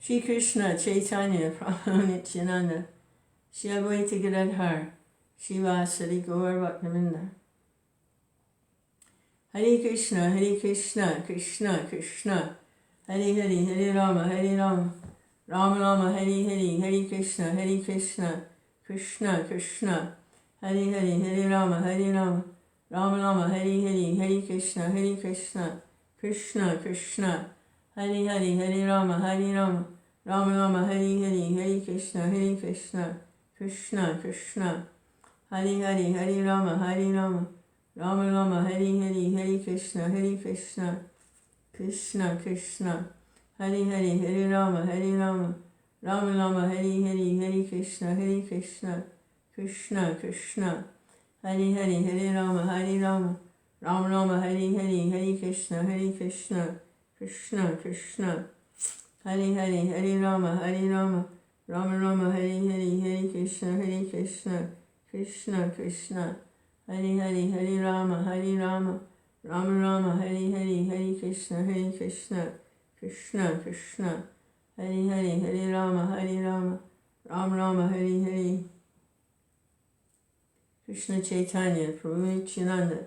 Shri Krishna Chaitanya Prabhu Nityananda Shri Advaita Gadadhar Shiva Sari Gaur Bhaktavinda. Hare Krishna, Krishna Krishna, Hare Hare, Hare Rama, Rama Rama, Hare Hare, Hare Krishna, Krishna Krishna, Hare Hare, Hare Rama, Rama Rama, Hare Hare, Hare Krishna, Krishna Krishna, Hare Hare, Hare Rama, Rama Rama, Hare Hare, Hare Krishna, Krishna Krishna, Hare Hare, Hare Rama, Rama Rama, Hare Hare, Hare Krishna, Krishna Krishna, Hare Hare, Hare Rama, Rama Rama, Hare Hare, Hare Krishna, Krishna Krishna, Hare Hare, Hare Rama, Rama Rama, Hare Hare, Hare Krishna, Krishna Krishna, Hare Hare, Hare Rama, Rama Rama, Hare Hare, Hare Krishna, Krishna Krishna, Hare Hare, Hare Rama, Rama Rama, Hare Hare, Hare Krishna, Krishna Krishna, Hare Hare, Hare Rama, Rama Rama, Hare Hare. Krishna Chaitanya Prabhu Nityananda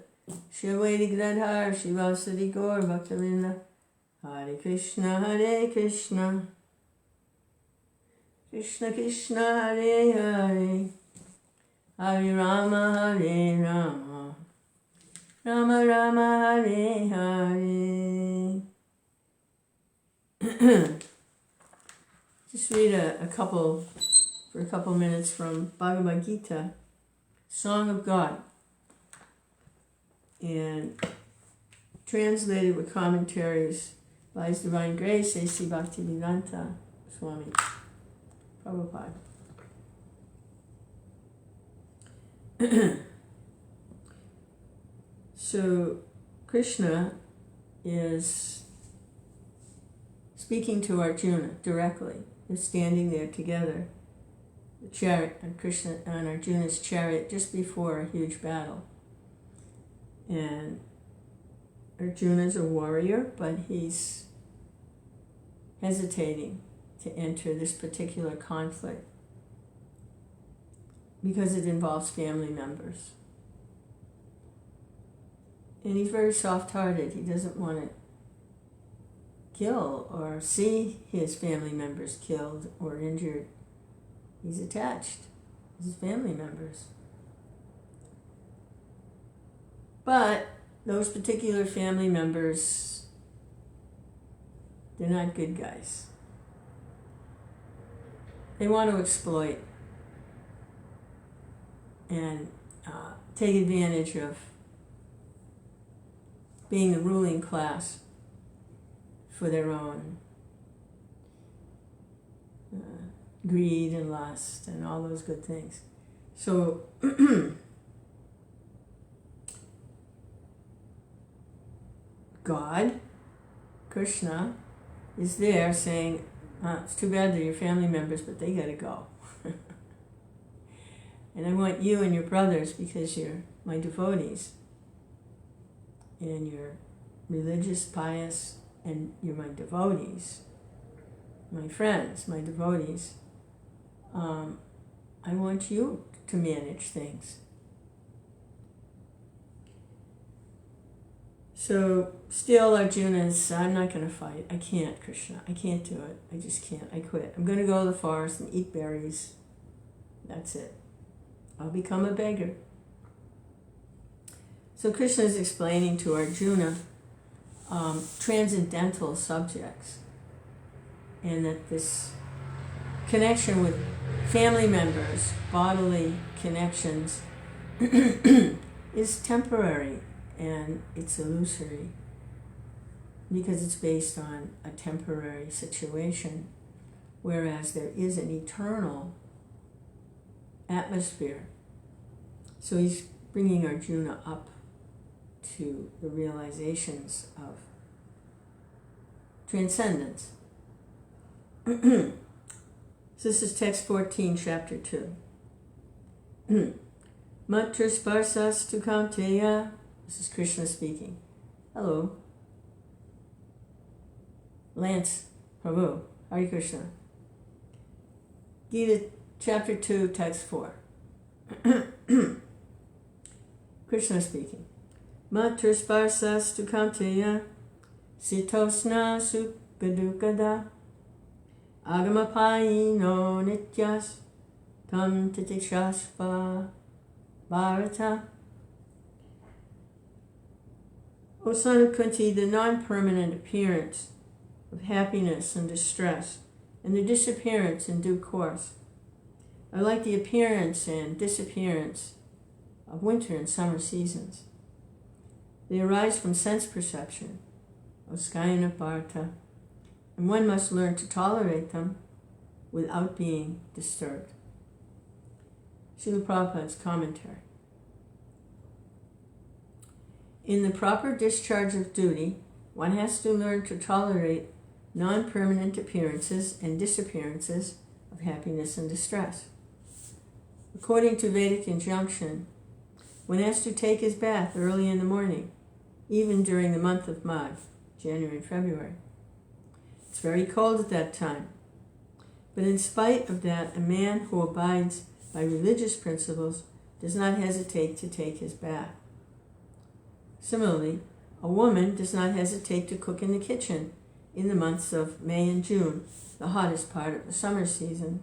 Shri Advaita Gadadhar Shiva Sari Gaur Bhaktavinda. Hare Krishna, Krishna Krishna, Hare Hare, Hare Rama, Hare Rama, Rama Rama, Hare Hare. Just read a couple minutes from Bhagavad Gita, Song of God, and translated with commentaries by His Divine Grace, A.C. Bhaktivedanta Swami Prabhupada. So Krishna is speaking to Arjuna directly. They're standing there together, the chariot, and Krishna on Arjuna's chariot, just before a huge battle. And Arjuna's a warrior, but he's hesitating to enter this particular conflict because it involves family members. And he's very soft-hearted. He doesn't want to kill or see his family members killed or injured. He's attached to his family members. But those particular family members, they're not good guys. They want to exploit and take advantage of being the ruling class for their own greed and lust and all those good things. So God, Krishna, is there saying, it's too bad they're your family members, but they gotta go. And I want you and your brothers, because you're my devotees, and you're religious, pious, and you're my devotees, my friends, my devotees. I want you to manage things. So still Arjuna's, I'm not going to fight. I can't, Krishna. I can't do it. I just can't. I quit. I'm going to go to the forest and eat berries. That's it. I'll become a beggar. So Krishna is explaining to Arjuna transcendental subjects, and that this connection with family members, bodily connections, is temporary and it's illusory because it's based on a temporary situation, whereas there is an eternal atmosphere. So he's bringing Arjuna up to the realizations of transcendence. So this is text 14, chapter 2. Mātrā-sparśās tu kaunteya. This is Krishna speaking. Hello. Lance, Prabhu. Hare Krishna. Gita chapter 2, text 4. Krishna speaking. Mātrā-sparśās tu kaunteya śītoṣṇa-sukha-duḥkha-dāḥ āgamāpāyino nityās titikṣasva Bhārata. O son of Kuntī, the non-permanent appearance of happiness and distress, and their disappearance in due course, are like the appearance and disappearance of winter and summer seasons. They arise from sense perception, O scion of Bharata, and one must learn to tolerate them without being disturbed. Srila Prabhupada's commentary. In the proper discharge of duty, one has to learn to tolerate non-permanent appearances and disappearances of happiness and distress. According to Vedic injunction, one has to take his bath early in the morning, even during the month of Magh, January and February. It's very cold at that time, but in spite of that, a man who abides by religious principles does not hesitate to take his bath. Similarly, a woman does not hesitate to cook in the kitchen in the months of May and June, the hottest part of the summer season.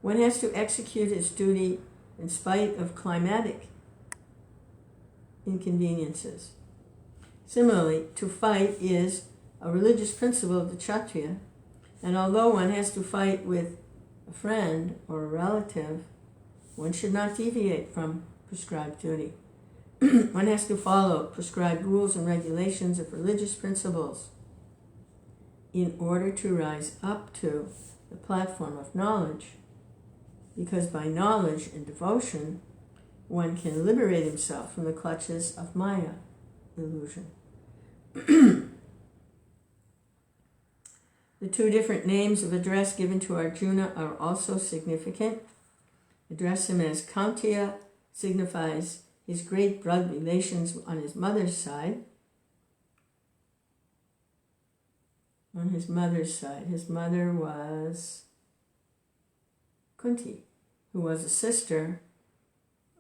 One has to execute his duty in spite of climatic inconveniences. Similarly, to fight is a religious principle of the Kshatriya, and although one has to fight with a friend or a relative, one should not deviate from prescribed duty. One has to follow prescribed rules and regulations of religious principles in order to rise up to the platform of knowledge, because by knowledge and devotion, one can liberate himself from the clutches of Maya, illusion. The two different names of address given to Arjuna are also significant. Address him as kaunteya signifies his great blood relations on his mother's side. On his mother's side, his mother was Kuntī, who was a sister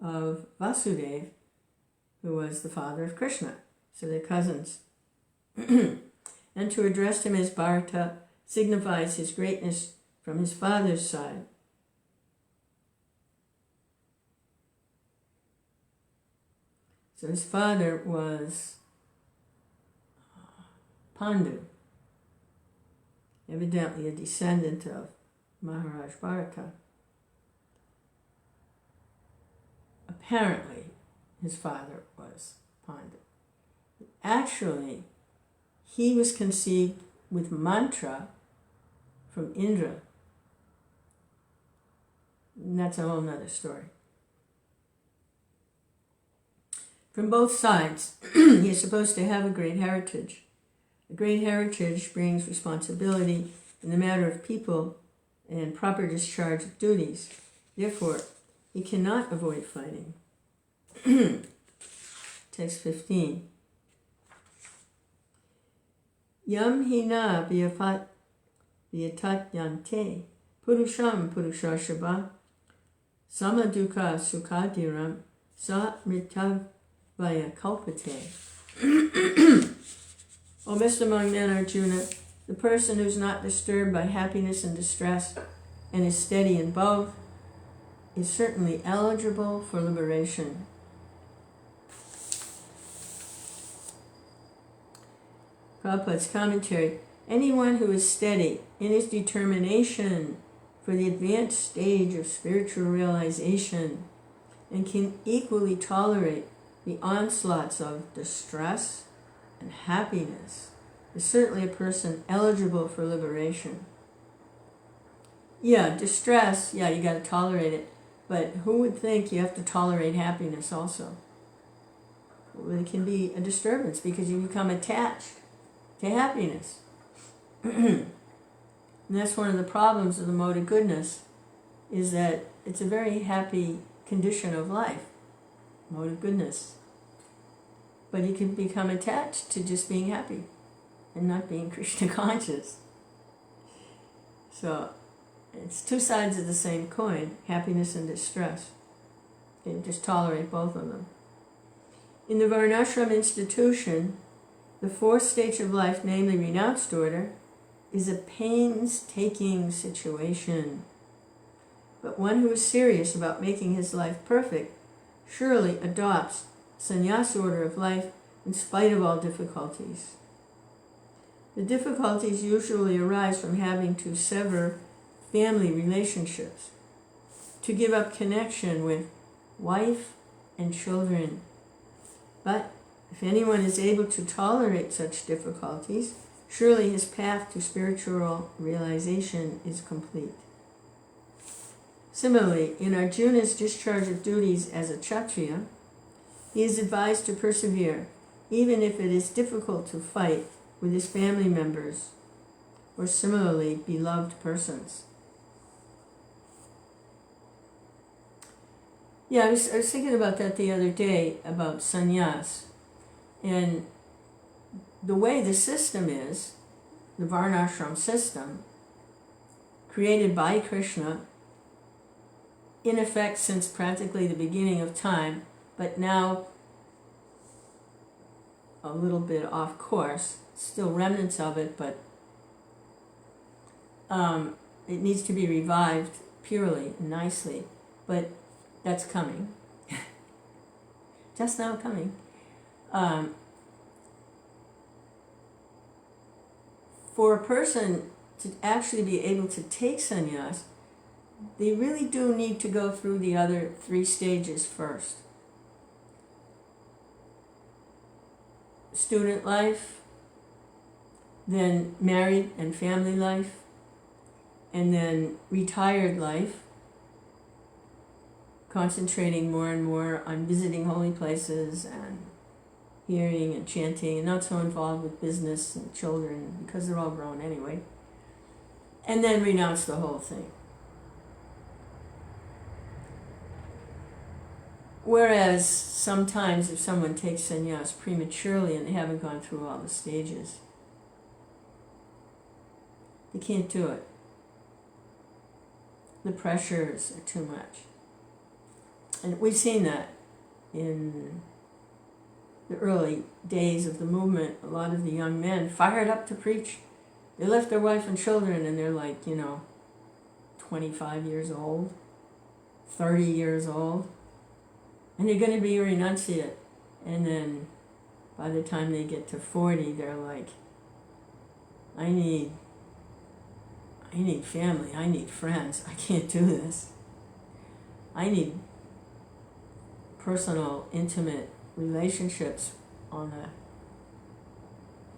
of Vasudeva, who was the father of Krishna. So they're cousins. And to address him as Bharata signifies his greatness from his father's side. So his father was Pandu, evidently a descendant of Maharaj Bharata. Apparently, his father was Pandu. Actually, he was conceived with mantra from Indra. And that's a whole other story. From both sides, he is supposed to have a great heritage. A great heritage brings responsibility in the matter of people and proper discharge of duties. Therefore, he cannot avoid fighting. Text 15. Yam hina vyatatyante purusham purushashabha samadukha-sukha-diram sa mrityavaya kalpate. O best among men, Arjuna, the person who is not disturbed by happiness and distress and is steady in both is certainly eligible for liberation. Prabhupada's commentary. Anyone who is steady in his determination for the advanced stage of spiritual realization and can equally tolerate the onslaughts of distress and happiness is certainly a person eligible for liberation. Yeah, distress, yeah, you got to tolerate it, but who would think you have to tolerate happiness also? Well, it can be a disturbance because you become attached to happiness. And that's one of the problems of the mode of goodness, is that it's a very happy condition of life, mode of goodness. But you can become attached to just being happy and not being Krishna conscious. So it's two sides of the same coin, happiness and distress. Okay, just tolerate both of them. In the Varnashram institution, the fourth stage of life, namely renounced order, is a painstaking situation. But one who is serious about making his life perfect surely adopts sannyas order of life in spite of all difficulties. The difficulties usually arise from having to sever family relationships, to give up connection with wife and children. But if anyone is able to tolerate such difficulties, surely his path to spiritual realization is complete. Similarly, in Arjuna's discharge of duties as a Kshatriya, he is advised to persevere, even if it is difficult to fight with his family members or similarly beloved persons. Yeah, I was thinking about that the other day, about sannyas. And the way the system is, the Varnashram system, created by Krishna, in effect since practically the beginning of time, but now a little bit off course, still remnants of it, but it needs to be revived purely and nicely. But that's coming. Just now coming. For a person to actually be able to take sannyas, they really do need to go through the other three stages first. Student life, then married and family life, and then retired life, concentrating more and more on visiting holy places and hearing and chanting, and not so involved with business and children because they're all grown anyway. And then renounce the whole thing. Whereas sometimes if someone takes sannyas prematurely and they haven't gone through all the stages, they can't do it. The pressures are too much. And we've seen that in the early days of the movement. A lot of the young men fired up to preach. They left their wife and children and they're like, 25 years old, 30 years old. And they're going to be a renunciate. And then by the time they get to 40, they're like, I need family, I need friends, I can't do this. I need personal, intimate relationships on a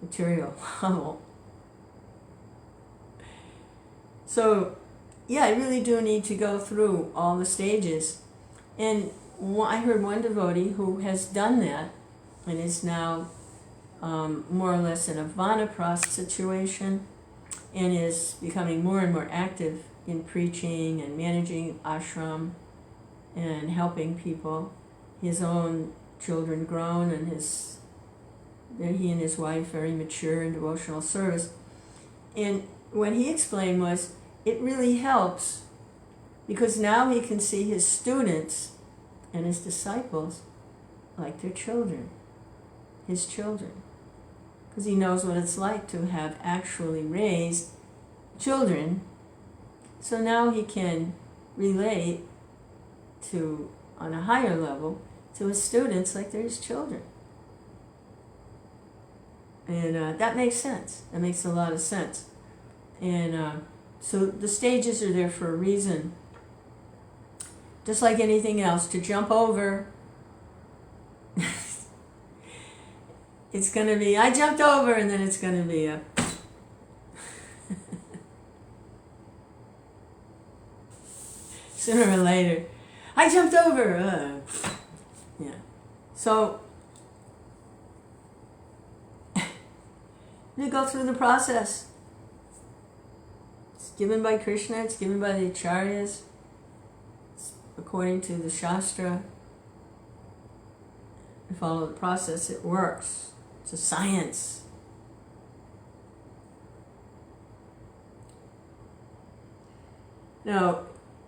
material level. So, yeah, I really do need to go through all the stages. And I heard one devotee who has done that and is now more or less in a vanaprastha situation and is becoming more and more active in preaching and managing ashram and helping people. His own children grown and he and his wife very mature in devotional service. And what he explained was it really helps because now he can see his students and his disciples like their children, his children. Because he knows what it's like to have actually raised children. So now he can relate to, on a higher level, to his students like they're his children. And that makes sense. That makes a lot of sense. And so the stages are there for a reason. Just like anything else, to jump over, it's going to be, I jumped over, and then it's going to be a sooner or later, I jumped over. Yeah. So, you go through the process. It's given by Krishna, it's given by the acharyas, it's according to the Shastra. You follow the process, it works. It's a science. Now,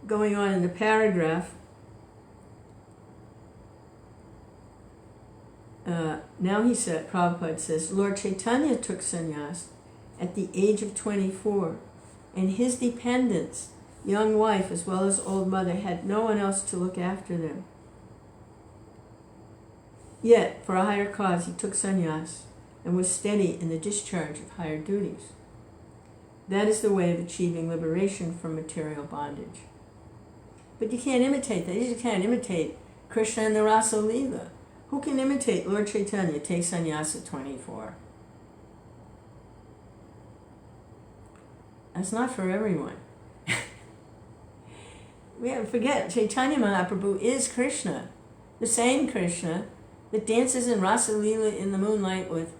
going on in the paragraph, now he said, Prabhupada says, Lord Chaitanya took sannyas at the age of 24, and his dependents, young wife as well as old mother, had no one else to look after them. Yet, for a higher cause, he took sannyas and was steady in the discharge of higher duties. That is the way of achieving liberation from material bondage. But you can't imitate that. You just can't imitate Krishna and the Rasa Leela. Who can imitate Lord Chaitanya take sannyas at 24? That's not for everyone. We have to forget, Chaitanya Mahaprabhu is Krishna, the same Krishna that dances in Rasa Leela in the moonlight with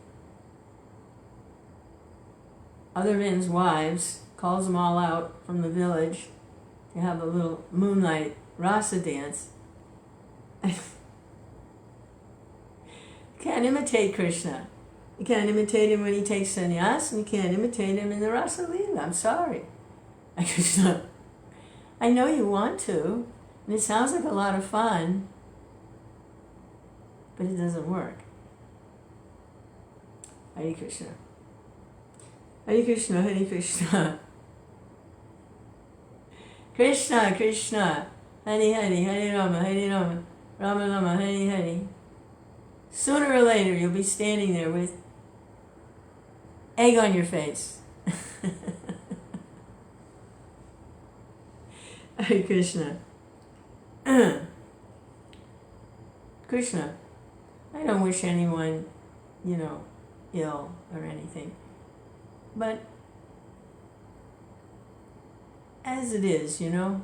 other men's wives, calls them all out from the village to have a little moonlight rasa dance. You can't imitate Krishna. You can't imitate him when he takes sannyas, and you can't imitate him in the Rasa Leela. I'm sorry. Krishna, I know you want to, and it sounds like a lot of fun, but it doesn't work. Hare Krishna. Hare Krishna, Hare Krishna. Krishna, Krishna. Hare Hare, Hare Rama, Hare Rama. Rama Rama, Hare Hare. Sooner or later, you'll be standing there with egg on your face. Hare Krishna. Krishna, I don't wish anyone, ill or anything. But as it is, we have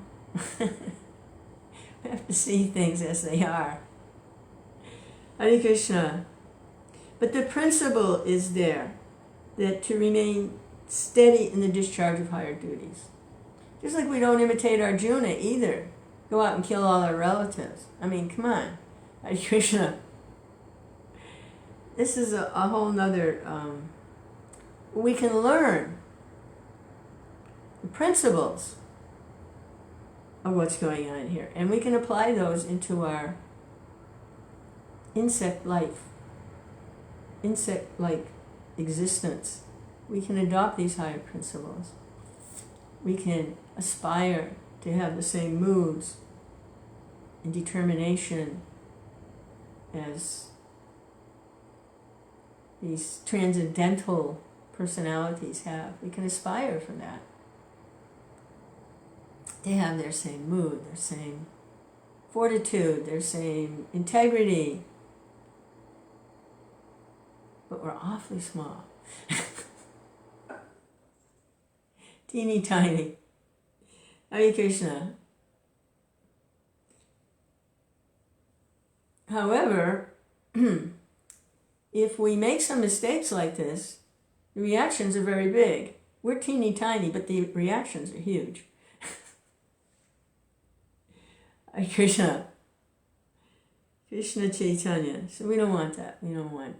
to see things as they are. Hare Krishna. But the principle is there, that to remain steady in the discharge of higher duties. Just like we don't imitate Arjuna either. Go out and kill all our relatives. I mean, come on. Hare Krishna. This is a whole nother... we can learn the principles of what's going on here. And we can apply those into our insect-like existence. We can adopt these higher principles. We can aspire to have the same moods and determination as these transcendental personalities have. We can aspire for that. They have their same mood, their same fortitude, their same integrity. But we're awfully small. Teeny tiny. Hare Krishna. However, if we make some mistakes like this, the reactions are very big. We're teeny tiny, but the reactions are huge. Hare Krishna. Krishna Chaitanya. So we don't want that. We don't want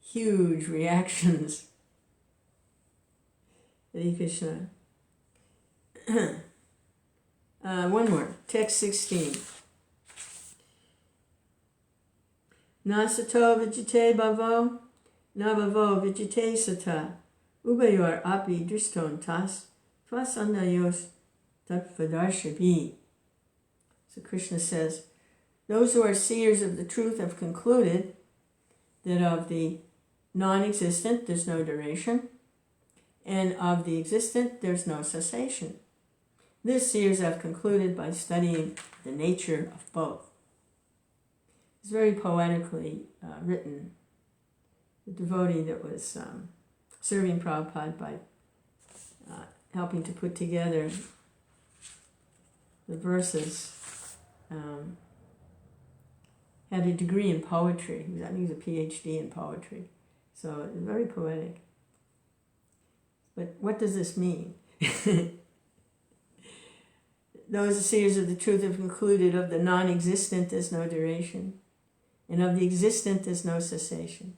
huge reactions. Hare Krishna. One more. Text 16. Na sato vijite bhavo, na bhavo vijite sata, ubayor api driston tas, tvasandayos tattvadarshibhi. So Krishna says, those who are seers of the truth have concluded that of the non-existent there's no duration, and of the existent there's no cessation. This seers have concluded by studying the nature of both. It's very poetically written. The devotee that was serving Prabhupada by helping to put together the verses had a degree in poetry. I think he was a PhD in poetry. So it's very poetic. But what does this mean? Those seers of the truth have concluded of the non-existent there's no duration, and of the existent there's no cessation.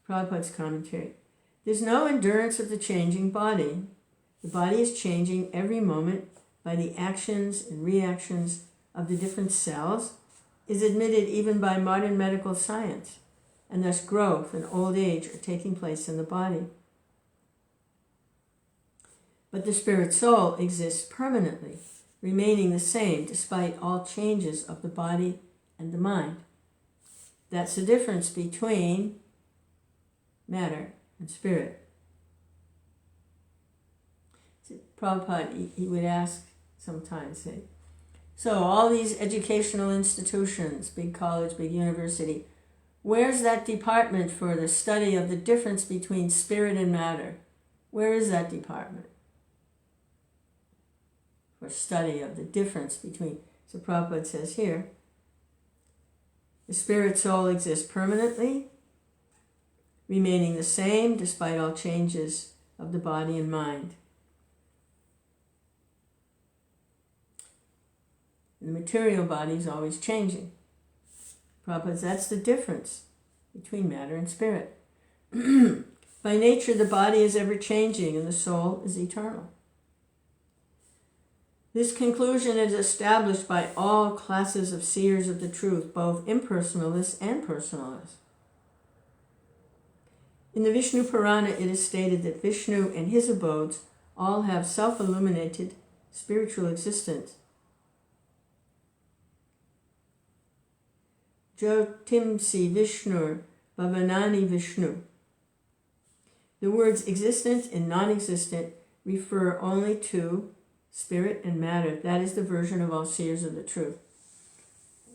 Prabhupada's commentary. There's no endurance of the changing body. The body is changing every moment by the actions and reactions of the different cells, is admitted even by modern medical science, and thus growth and old age are taking place in the body. But the spirit soul exists permanently, remaining the same despite all changes of the body and the mind. That's the difference between matter and spirit. Prabhupada, he would ask sometimes, say, so all these educational institutions, big college, big university, where's that department for the study of the difference between spirit and matter? Where is that department for study of the difference between? So Prabhupada says here, the spirit soul exists permanently, remaining the same despite all changes of the body and mind. The material body is always changing. Prabhupada, that's the difference between matter and spirit. By nature, the body is ever changing and the soul is eternal. This conclusion is established by all classes of seers of the truth, both impersonalists and personalists. In the Vishnu Purana, it is stated that Vishnu and his abodes all have self-illuminated spiritual existence. Jyotimsi Vishnur Bhavanani Vishnu. The words existent and non-existent refer only to spirit and matter. That is the version of all seers of the truth.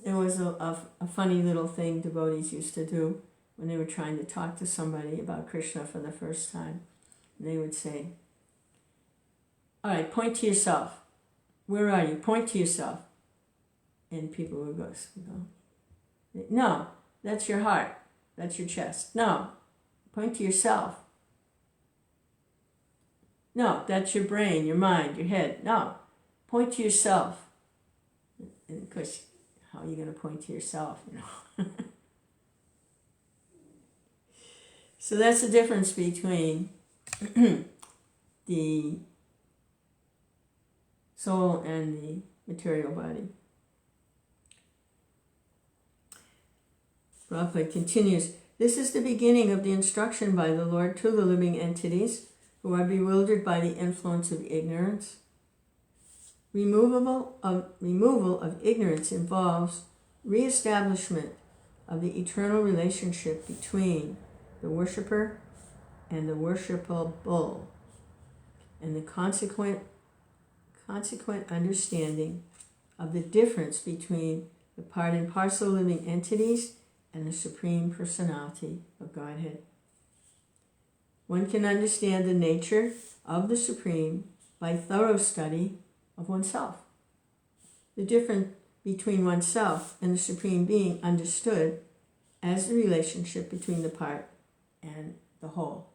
There was a funny little thing devotees used to do when they were trying to talk to somebody about Krishna for the first time. And they would say, all right, point to yourself. Where are you? Point to yourself. And people would go, no, that's your heart. That's your chest. No, point to yourself. No, that's your brain, your mind, your head. No, point to yourself. And of course, how are you going to point to yourself, So that's the difference between the soul and the material body. Prabhupada continues, this is the beginning of the instruction by the Lord to the living entities who are bewildered by the influence of ignorance. Removal of ignorance involves reestablishment of the eternal relationship between the worshipper and the worshipable, and the consequent understanding of the difference between the part and parcel living entities and the Supreme Personality of Godhead. One can understand the nature of the Supreme by thorough study of oneself. The difference between oneself and the Supreme Being understood as the relationship between the part and the whole.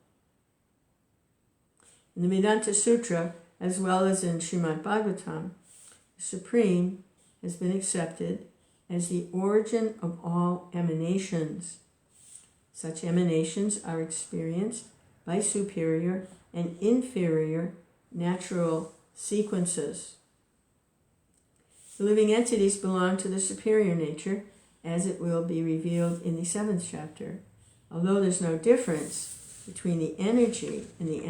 In the Vedanta Sutra, as well as in Srimad Bhagavatam, the Supreme has been accepted as the origin of all emanations. Such emanations are experienced by superior and inferior natural sequences. The living entities belong to the superior nature, as it will be revealed in the 7th chapter. Although there's no difference between the energy and the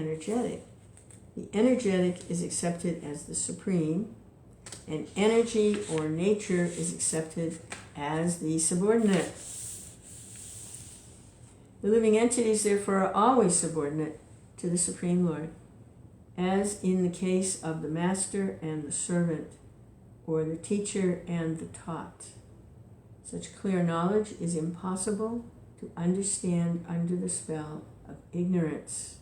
energetic is accepted as the supreme, and energy or nature is accepted as the subordinate. The living entities, therefore, are always subordinate to the Supreme Lord, as in the case of the master and the servant, or the teacher and the taught. Such clear knowledge is impossible to understand under the spell of ignorance.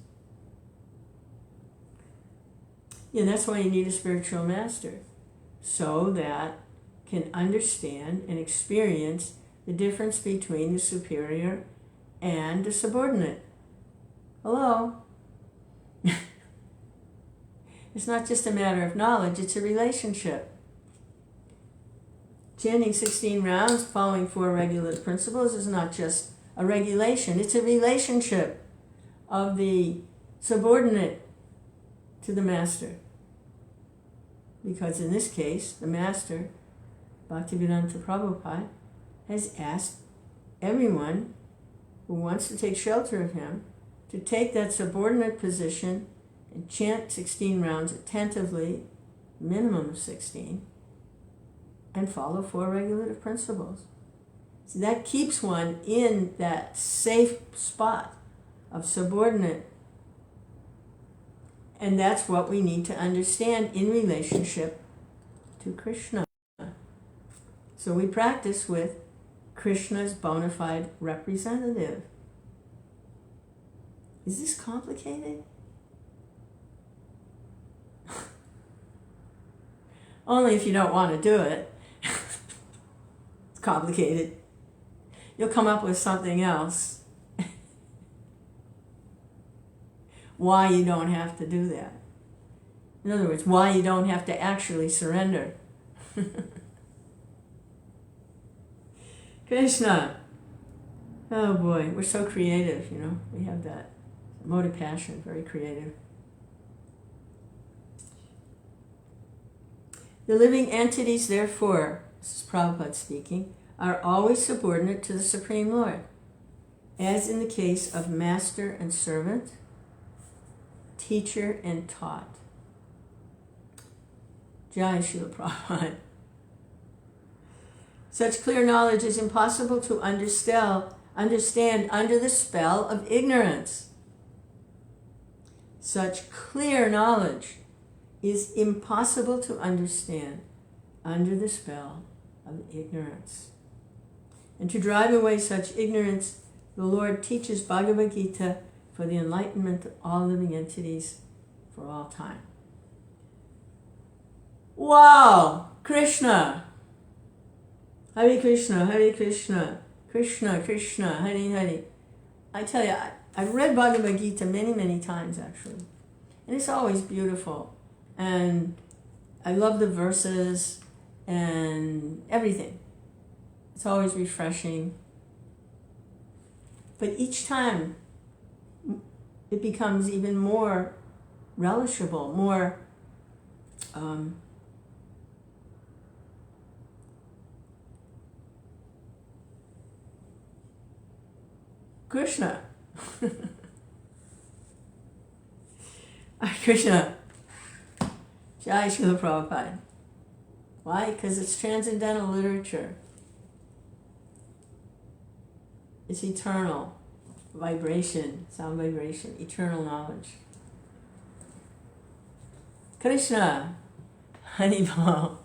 Yeah, that's why you need a spiritual master, so that can understand and experience the difference between the superior and the subordinate. Hello? It's not just a matter of knowledge, it's a relationship. Chanting 16 rounds, following 4 regular principles is not just a regulation, it's a relationship of the subordinate to the master. Because in this case, the master, Bhaktivedanta Prabhupada, has asked everyone who wants to take shelter of him to take that subordinate position and chant 16 rounds attentively, minimum of 16, and follow 4 regulative principles. So that keeps one in that safe spot of subordinate. And that's what we need to understand in relationship to Krishna. So we practice with Krishna's bona fide representative. Is this complicated? Only if you don't want to do it. It's complicated. You'll come up with something else. Why you don't have to do that. In other words, why you don't have to actually surrender. Krishna. Oh boy, we're so creative, you know. We have that mode of passion, very creative. The living entities, therefore, this is Prabhupada speaking, are always subordinate to the Supreme Lord, as in the case of master and servant, teacher and taught. Jai Srila Prabhupada. Such clear knowledge is impossible to understand under the spell of ignorance. Such clear knowledge is impossible to understand under the spell of ignorance. And to drive away such ignorance, the Lord teaches Bhagavad Gita for the enlightenment of all living entities for all time. Wow! Krishna! Hare Krishna, Hare Krishna, Krishna Krishna, Hare Hare. I tell you, I've read Bhagavad Gita many, many times actually. And it's always beautiful. And I love the verses and everything. It's always refreshing. But each time it becomes even more relishable, more Krishna. Krishna. Jai Srila Prabhupada. Why? Because it's transcendental literature. It's eternal vibration, sound vibration, eternal knowledge. Krishna. Haribol.